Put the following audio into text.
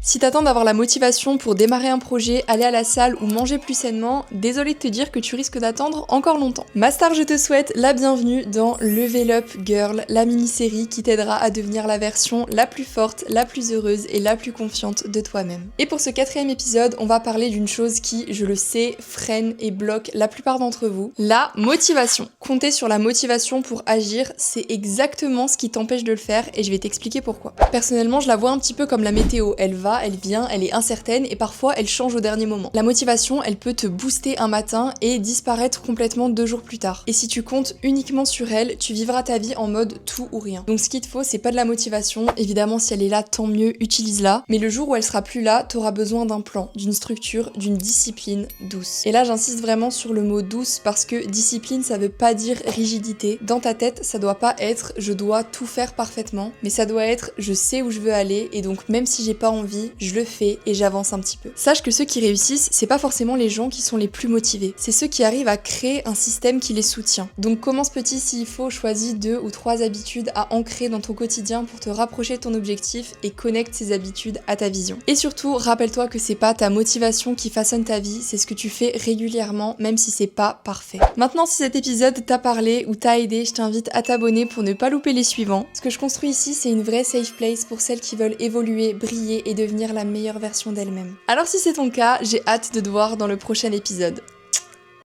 Si t'attends d'avoir la motivation pour démarrer un projet, aller à la salle ou manger plus sainement, désolé de te dire que tu risques d'attendre encore longtemps. Ma star, je te souhaite la bienvenue dans Level Up Girl, la mini-série qui t'aidera à devenir la version la plus forte, la plus heureuse et la plus confiante de toi-même. Et pour ce 4e épisode, on va parler d'une chose qui, je le sais, freine et bloque la plupart d'entre vous, la motivation. Compter sur la motivation pour agir, c'est exactement ce qui t'empêche de le faire et je vais t'expliquer pourquoi. Personnellement, je la vois un petit peu comme la météo, elle va, elle vient, elle est incertaine et parfois elle change au dernier moment. La motivation, elle peut te booster un matin et disparaître complètement 2 jours plus tard. Et si tu comptes uniquement sur elle, tu vivras ta vie en mode tout ou rien. Donc ce qu'il te faut, c'est pas de la motivation. Évidemment, si elle est là, tant mieux, utilise-la. Mais le jour où elle sera plus là, t'auras besoin d'un plan, d'une structure, d'une discipline douce. Et là, j'insiste vraiment sur le mot douce parce que discipline, ça veut pas dire rigidité. Dans ta tête, ça doit pas être je dois tout faire parfaitement, mais ça doit être je sais où je veux aller et donc même si j'ai pas envie, je le fais et j'avance un petit peu. Sache que ceux qui réussissent, c'est pas forcément les gens qui sont les plus motivés. C'est ceux qui arrivent à créer un système qui les soutient. Donc commence petit s'il faut, choisis 2 ou 3 habitudes à ancrer dans ton quotidien pour te rapprocher de ton objectif et connecte ces habitudes à ta vision. Et surtout, rappelle-toi que c'est pas ta motivation qui façonne ta vie, c'est ce que tu fais régulièrement, même si c'est pas parfait. Maintenant, si cet épisode t'a parlé ou t'a aidé, je t'invite à t'abonner pour ne pas louper les suivants. Ce que je construis ici, c'est une vraie safe place pour celles qui veulent évoluer, briller et devenir la meilleure version d'elle-même. Alors si c'est ton cas, j'ai hâte de te voir dans le prochain épisode.